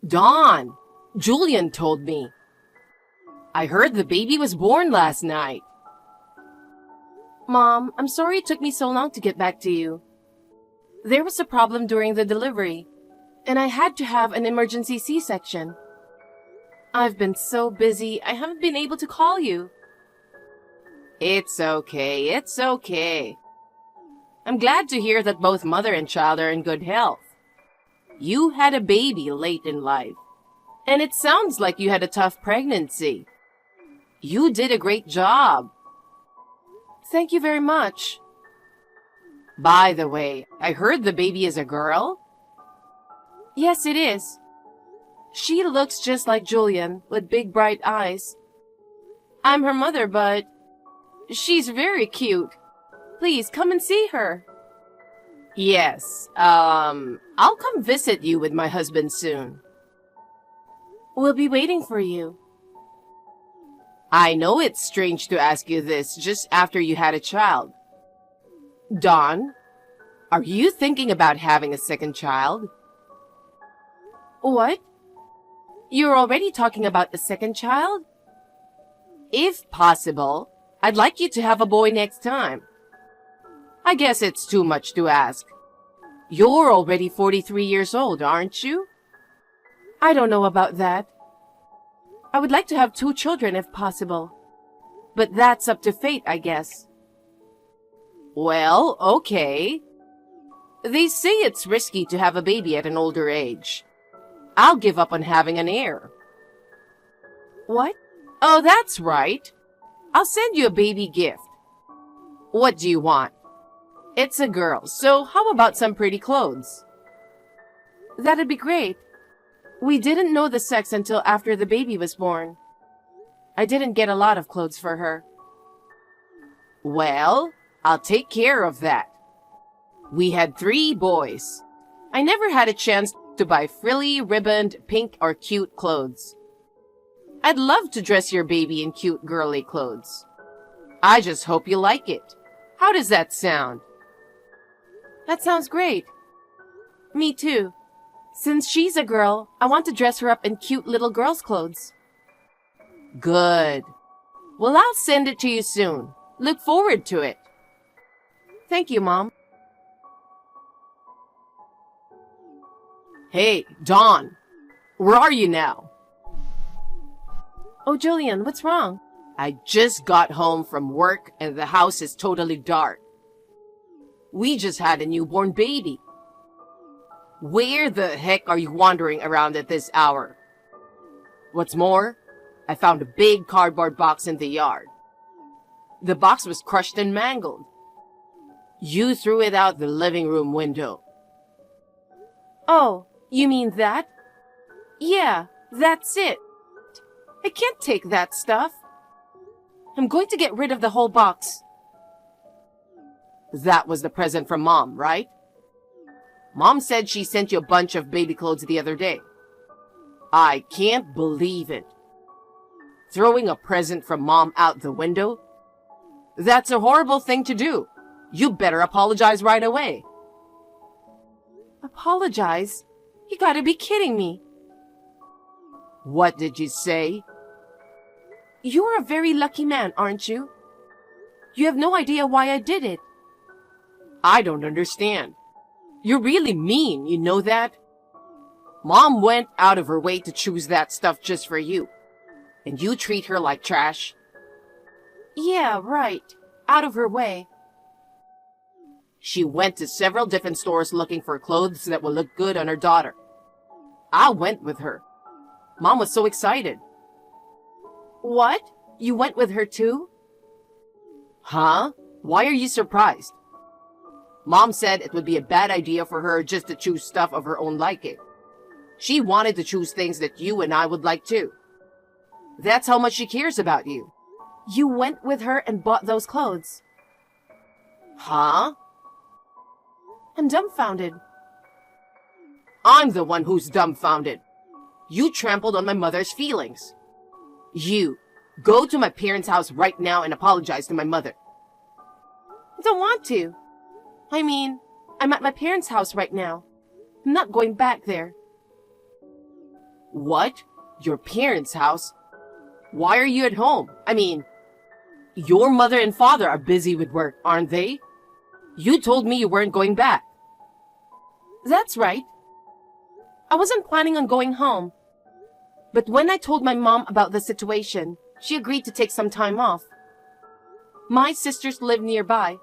Dawn, Julian told me. I heard the baby was born last night. Mom, I'm sorry it took me so long to get back to you. There was a problem during the delivery, and I had to have an emergency C-section. I've been so busy, I haven't been able to call you. It's okay. I'm glad to hear that both mother and child are in good health. You had a baby late in life, and it sounds like you had a tough pregnancy. You did a great job. Thank you very much. By the way, I heard the baby is a girl? Yes, it is. She looks just like Julian, with big bright eyes. I'm her mother, but she's very cute. Please come and see her. Yes, I'll come visit you with my husband soon. We'll be waiting for you. I know it's strange to ask you this just after you had a child. Dawn, are you thinking about having a second child? What? You're already talking about a second child? If possible, I'd like you to have a boy next time. I guess it's too much to ask. You're already 43 years old, aren't you? I don't know about that. I would like to have 2 children if possible. But that's up to fate, I guess. Well, okay. They say it's risky to have a baby at an older age. I'll give up on having an heir. What? Oh, that's right. I'll send you a baby gift. What do you want? It's a girl, so how about some pretty clothes? That'd be great. We didn't know the sex until after the baby was born. I didn't get a lot of clothes for her. Well, I'll take care of that. We had 3 boys. I never had a chance to buy frilly, ribboned, pink, or cute clothes. I'd love to dress your baby in cute, girly clothes. I just hope you like it. How does that sound? That sounds great. Me too. Since she's a girl, I want to dress her up in cute little girl's clothes. Good. Well, I'll send it to you soon. Look forward to it. Thank you, Mom. Hey, Dawn. Where are you now? Oh, Julian, what's wrong? I just got home from work and the house is totally dark. We just had a newborn baby. Where the heck are you wandering around at this hour? What's more, I found a big cardboard box in the yard. The box was crushed and mangled. You threw it out the living room window. Oh, you mean that? Yeah, that's it. I can't take that stuff. I'm going to get rid of the whole box. That was the present from Mom, right? Mom said she sent you a bunch of baby clothes the other day. I can't believe it. Throwing a present from Mom out the window? That's a horrible thing to do. You better apologize right away. Apologize? You gotta be kidding me. What did you say? You're a very lucky man, aren't you? You have no idea why I did it. I don't understand. You're really mean, you know that? Mom went out of her way to choose that stuff just for you. And you treat her like trash? Yeah, right. Out of her way. She went to several different stores looking for clothes that would look good on her daughter. I went with her. Mom was so excited. What? You went with her too? Huh? Why are you surprised? Mom said it would be a bad idea for her just to choose stuff of her own liking. She wanted to choose things that you and I would like too. That's how much she cares about you. You went with her and bought those clothes. Huh? I'm dumbfounded. I'm the one who's dumbfounded. You trampled on my mother's feelings. You, go to my parents' house right now and apologize to my mother. I don't want to. I mean, I'm at my parents' house right now. I'm not going back there. What? Your parents' house? Why are you at home? I mean, your mother and father are busy with work, aren't they? You told me you weren't going back. That's right. I wasn't planning on going home. But when I told my mom about the situation, she agreed to take some time off. My sisters live nearby.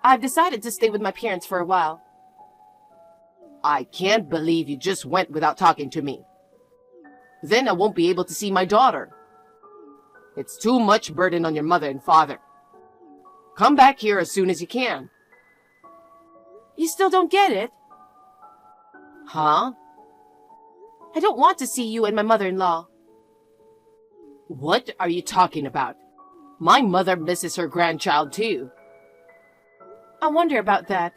I've decided to stay with my parents for a while. I can't believe you just went without talking to me. Then I won't be able to see my daughter. It's too much burden on your mother and father. Come back here as soon as you can. You still don't get it? Huh? I don't want to see you and my mother-in-law. What are you talking about? My mother misses her grandchild too. I wonder about that.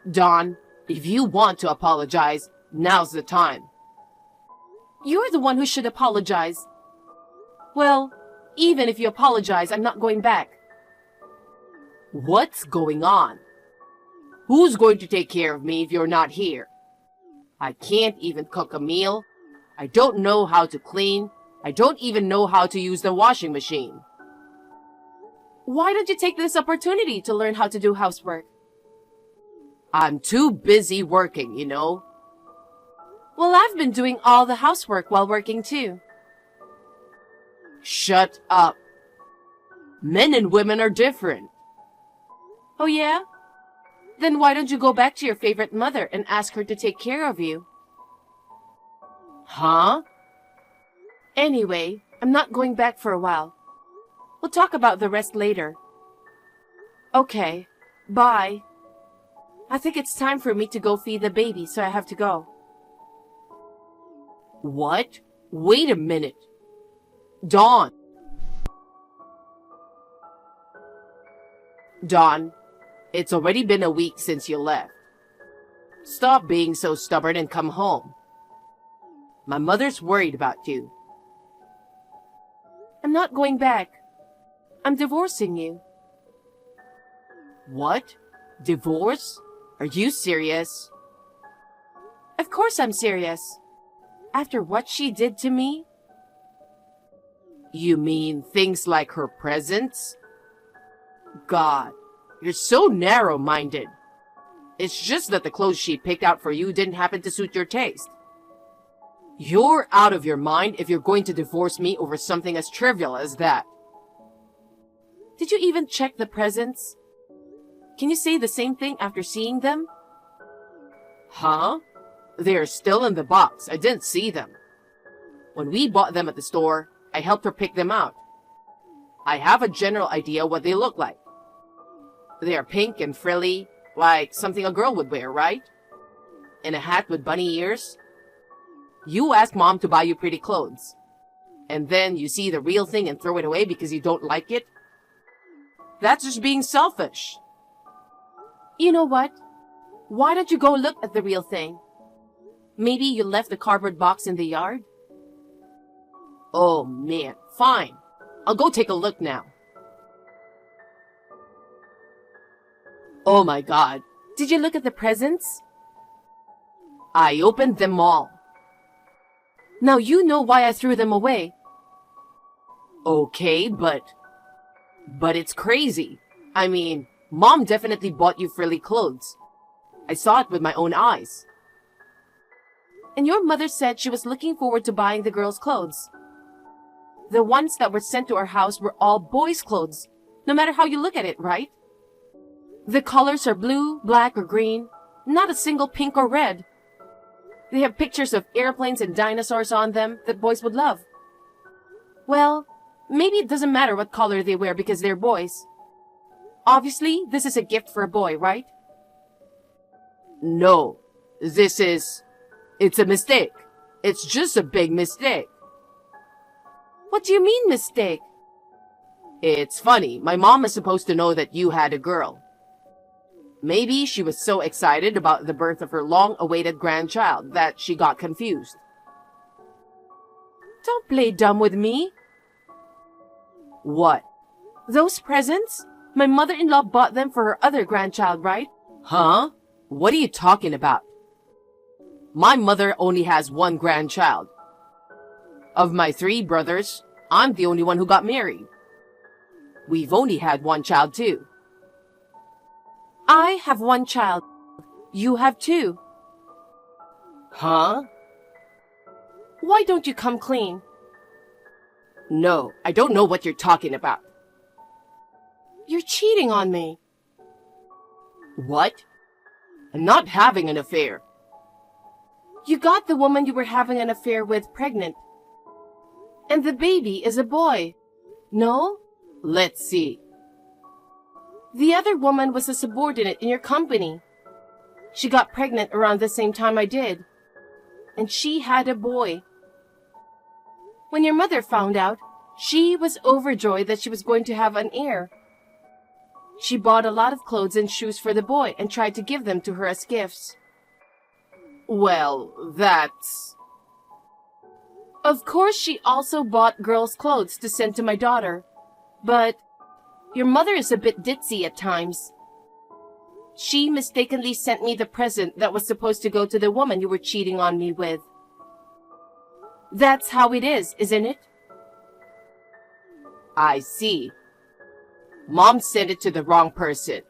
Dawn, if you want to apologize, now's the time. You're the one who should apologize. Well, even if you apologize, I'm not going back. What's going on? Who's going to take care of me if you're not here? I can't even cook a meal. I don't know how to clean. I don't even know how to use the washing machine. Why don't you take this opportunity to learn how to do housework? I'm too busy working, you know. Well, I've been doing all the housework while working too. Shut up. Men and women are different. Oh yeah? Then why don't you go back to your favorite mother and ask her to take care of you? Huh? Anyway, I'm not going back for a while. We'll talk about the rest later. Okay, bye. I think it's time for me to go feed the baby, so I have to go. What? Wait a minute. Dawn. Dawn, it's already been a week since you left. Stop being so stubborn and come home. My mother's worried about you. I'm not going back. I'm divorcing you. What? Divorce? Are you serious? Of course I'm serious. After what she did to me? You mean things like her presents? God, you're so narrow-minded. It's just that the clothes she picked out for you didn't happen to suit your taste. You're out of your mind if you're going to divorce me over something as trivial as that. Did you even check the presents? Can you say the same thing after seeing them? Huh? They're still in the box. I didn't see them. When we bought them at the store, I helped her pick them out. I have a general idea what they look like. They are pink and frilly, like something a girl would wear, right? And a hat with bunny ears. You ask Mom to buy you pretty clothes. And then you see the real thing and throw it away because you don't like it? That's just being selfish. You know what? Why don't you go look at the real thing? Maybe you left the cardboard box in the yard? Oh man, fine. I'll go take a look now. Oh my God. Did you look at the presents? I opened them all. Now you know why I threw them away. Okay, but it's crazy. I mean, Mom definitely bought you frilly clothes. I saw it with my own eyes. And your mother said she was looking forward to buying the girls' clothes. The ones that were sent to our house were all boys' clothes, no matter how you look at it, right? The colors are blue, black, or green, not a single pink or red. They have pictures of airplanes and dinosaurs on them that boys would love. Well, maybe it doesn't matter what color they wear because they're boys. Obviously, this is a gift for a boy, right? No, it's a mistake. It's just a big mistake. What do you mean, mistake? It's funny. My mom is supposed to know that you had a girl. Maybe she was so excited about the birth of her long-awaited grandchild that she got confused. Don't play dumb with me. What? Those presents? My mother-in-law bought them for her other grandchild, right? Huh? What are you talking about? My mother only has one grandchild. Of my 3 brothers, I'm the only one who got married. We've only had one child too. I have 1 child. You have 2. Huh? Why don't you come clean? No, I don't know what you're talking about. You're cheating on me. What? I'm not having an affair. You got the woman you were having an affair with pregnant. And the baby is a boy. No? Let's see. The other woman was a subordinate in your company. She got pregnant around the same time I did. And she had a boy. When your mother found out, she was overjoyed that she was going to have an heir. She bought a lot of clothes and shoes for the boy and tried to give them to her as gifts. Well, that's... Of course, she also bought girls' clothes to send to my daughter. But your mother is a bit ditzy at times. She mistakenly sent me the present that was supposed to go to the woman you were cheating on me with. That's how it is, isn't it? I see. Mom sent it to the wrong person.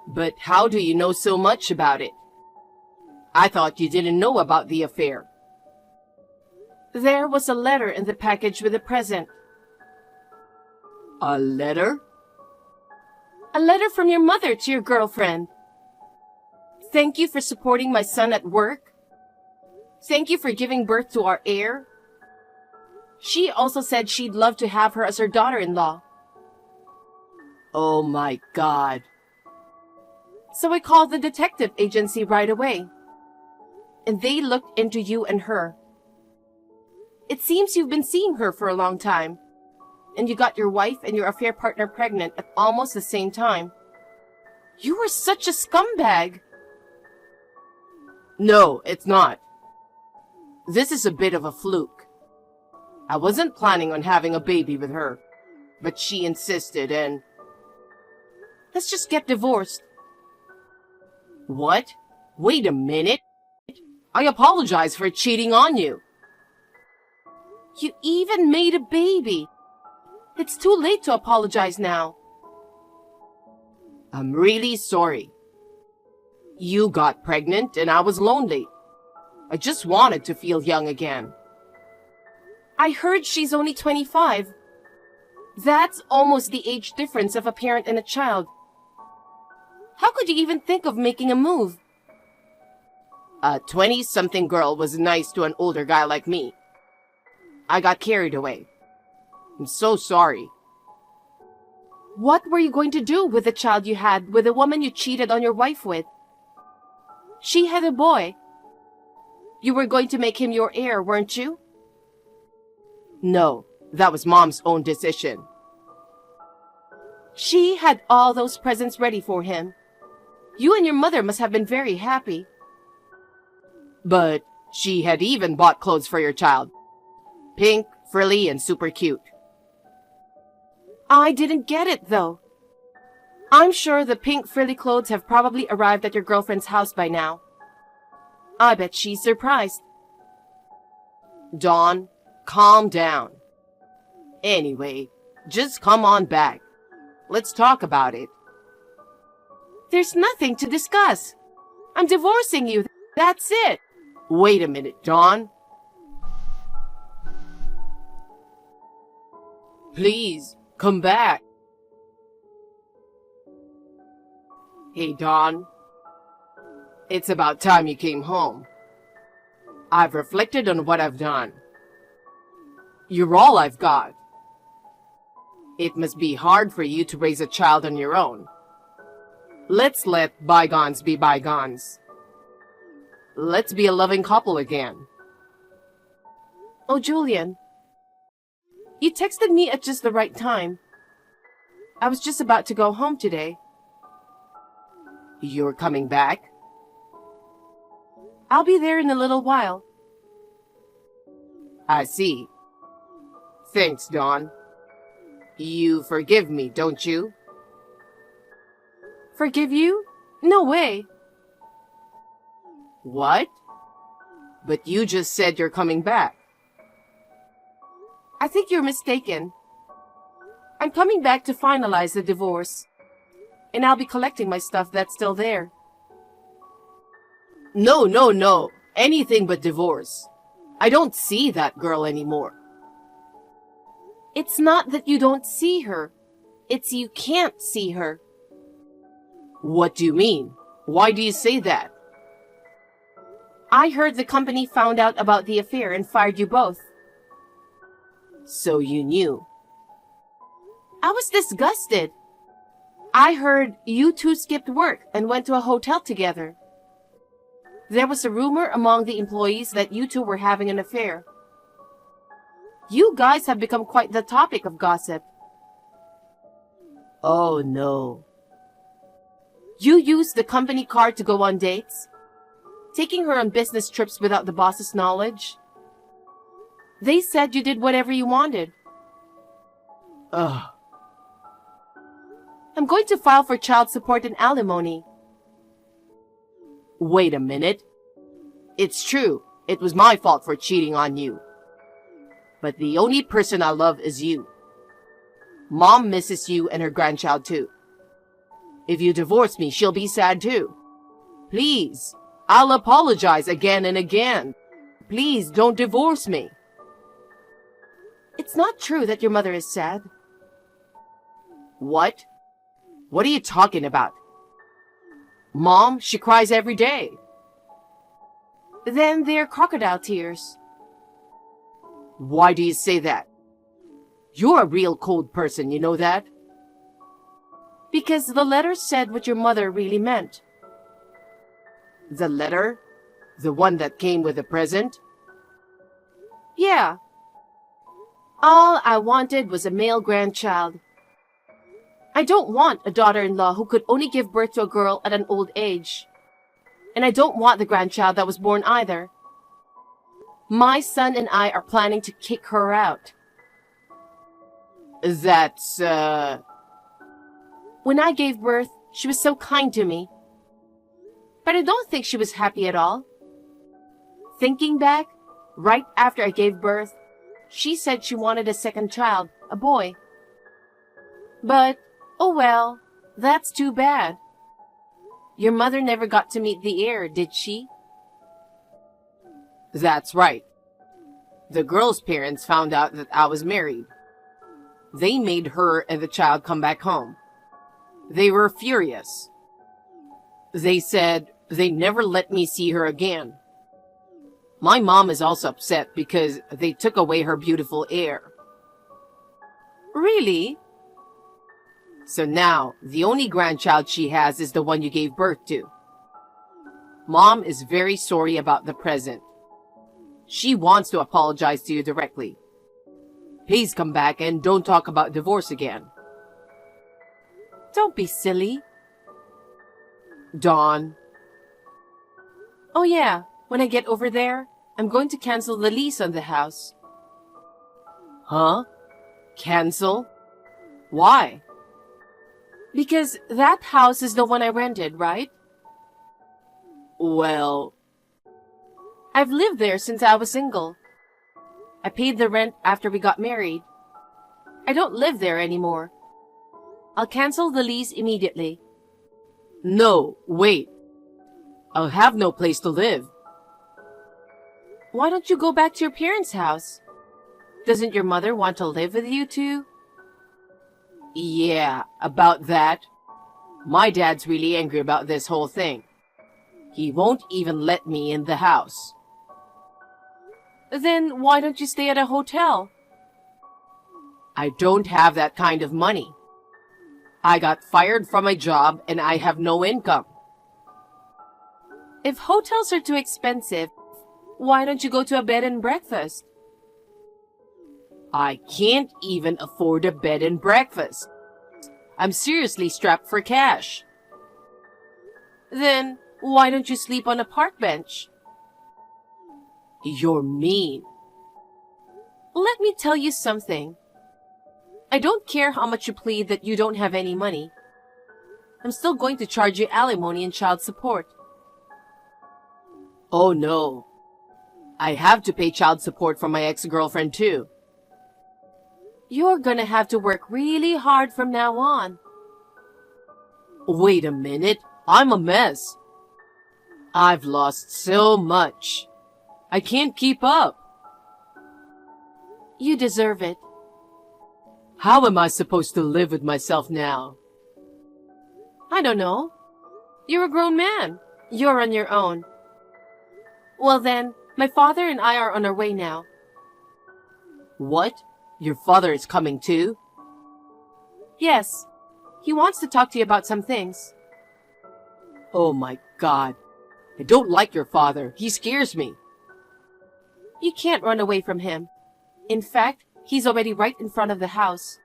But how do you know so much about it? I thought you didn't know about the affair. There was a letter in the package with the present. A letter? A letter from your mother to your girlfriend. Thank you for supporting my son at work. Thank you for giving birth to our heir. She also said she'd love to have her as her daughter-in-law. Oh my God. So I called the detective agency right away. And they looked into you and her. It seems you've been seeing her for a long time. And you got your wife and your affair partner pregnant at almost the same time. You were such a scumbag. No, it's not. This is a bit of a fluke. I wasn't planning on having a baby with her, but she insisted and... Let's just get divorced. What? Wait a minute. I apologize for cheating on you. You even made a baby. It's too late to apologize now. I'm really sorry. You got pregnant and I was lonely. I just wanted to feel young again. I heard she's only 25. That's almost the age difference of a parent and a child. How could you even think of making a move? A 20-something girl was nice to an older guy like me. I got carried away. I'm so sorry. What were you going to do with the child you had with the woman you cheated on your wife with? She had a boy. You were going to make him your heir, weren't you? No, that was Mom's own decision. She had all those presents ready for him. You and your mother must have been very happy. But she had even bought clothes for your child. Pink, frilly, and super cute. I didn't get it, though. I'm sure the pink frilly clothes have probably arrived at your girlfriend's house by now. I bet she's surprised. Dawn, calm down. Anyway, just come on back. Let's talk about it. There's nothing to discuss. I'm divorcing you. That's it. Wait a minute, Dawn. Please, come back. Hey, Dawn. It's about time you came home. I've reflected on what I've done. You're all I've got. It must be hard for you to raise a child on your own. Let's let bygones be bygones. Let's be a loving couple again. Oh, Julian. You texted me at just the right time. I was just about to go home today. You're coming back? I'll be there in a little while. I see. Thanks, Dawn. You forgive me, don't you? Forgive you? No way. What? But you just said you're coming back. I think you're mistaken. I'm coming back to finalize the divorce. And I'll be collecting my stuff that's still there. No, no, no. Anything but divorce. I don't see that girl anymore. It's not that you don't see her. It's you can't see her. What do you mean? Why do you say that? I heard the company found out about the affair and fired you both. So you knew. I was disgusted. I heard you two skipped work and went to a hotel together. There was a rumor among the employees that you two were having an affair. You guys have become quite the topic of gossip. Oh no. You used the company car to go on dates? Taking her on business trips without the boss's knowledge? They said you did whatever you wanted. Ugh. I'm going to file for child support and alimony. Wait a minute. It's true. It was my fault for cheating on you. But the only person I love is you. Mom misses you and her grandchild too. If you divorce me, she'll be sad too. Please, I'll apologize again and again. Please don't divorce me. It's not true that your mother is sad. What? What are you talking about? Mom, she cries every day. Then they're crocodile tears. Why do you say that? You're a real cold person, you know that? Because the letter said what your mother really meant. The letter? The one that came with the present? Yeah. All I wanted was a male grandchild. I don't want a daughter-in-law who could only give birth to a girl at an old age. And I don't want the grandchild that was born either. My son and I are planning to kick her out. That's, When I gave birth, she was so kind to me. But I don't think she was happy at all. Thinking back, right after I gave birth, she said she wanted a second child, a boy. But, oh well, that's too bad. Your mother never got to meet the heir, did she? That's right. The girl's parents found out that I was married. They made her and the child come back home. They were furious. They said they never let me see her again. My mom is also upset because they took away her beautiful heir. Really? So now, the only grandchild she has is the one you gave birth to. Mom is very sorry about the present. She wants to apologize to you directly. Please come back and don't talk about divorce again. Don't be silly. Dawn. Oh yeah, when I get over there, I'm going to cancel the lease on the house. Huh? Cancel? Why? Because that house is the one I rented, right? Well, I've lived there since I was single. I paid the rent after we got married. I don't live there anymore. I'll cancel the lease immediately. No, wait. I'll have no place to live. Why don't you go back to your parents' house? Doesn't your mother want to live with you too? Yeah, about that. My dad's really angry about this whole thing. He won't even let me in the house. Then why don't you stay at a hotel? I don't have that kind of money. I got fired from my job and I have no income. If hotels are too expensive, why don't you go to a bed and breakfast? I can't even afford a bed and breakfast. I'm seriously strapped for cash. Then why don't you sleep on a park bench? You're mean. Let me tell you something. I don't care how much you plead that you don't have any money. I'm still going to charge you alimony and child support. Oh no. I have to pay child support for my ex-girlfriend too. You're gonna have to work really hard from now on. Wait a minute, I'm a mess. I've lost so much. I can't keep up. You deserve it. How am I supposed to live with myself now? I don't know. You're a grown man. You're on your own. Well then, my father and I are on our way now. What? Your father is coming too? Yes. He wants to talk to you about some things. Oh my God. I don't like your father. He scares me. You can't run away from him. In fact, he's already right in front of the house.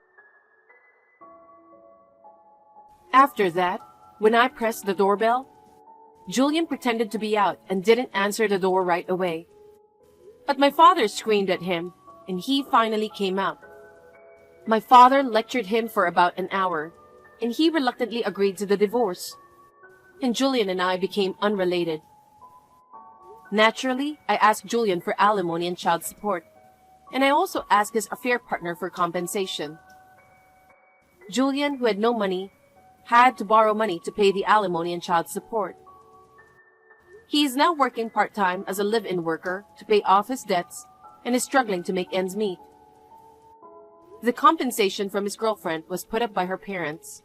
After that, when I pressed the doorbell, Julian pretended to be out and didn't answer the door right away. But my father screamed at him, and he finally came out. My father lectured him for about an hour, and he reluctantly agreed to the divorce. And Julian and I became unrelated. Naturally, I asked Julian for alimony and child support, and I also asked his affair partner for compensation. Julian, who had no money, had to borrow money to pay the alimony and child support. He is now working part-time as a live-in worker to pay off his debts and is struggling to make ends meet. The compensation from his girlfriend was put up by her parents.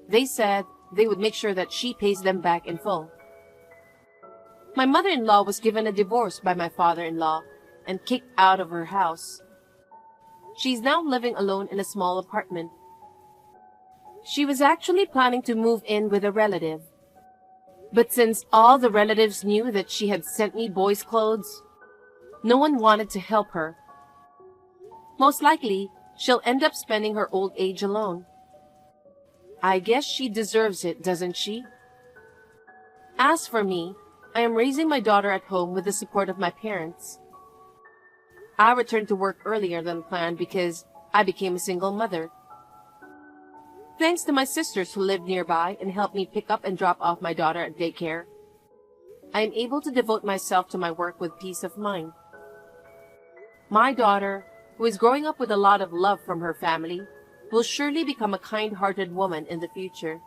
They said they would make sure that she pays them back in full. My mother-in-law was given a divorce by my father-in-law and kicked out of her house. She's now living alone in a small apartment. She was actually planning to move in with a relative. But since all the relatives knew that she had sent me boys' clothes, no one wanted to help her. Most likely, she'll end up spending her old age alone. I guess she deserves it, doesn't she? As for me, I am raising my daughter at home with the support of my parents. I returned to work earlier than planned because I became a single mother. Thanks to my sisters who live nearby and help me pick up and drop off my daughter at daycare, I am able to devote myself to my work with peace of mind. My daughter, who is growing up with a lot of love from her family, will surely become a kind-hearted woman in the future.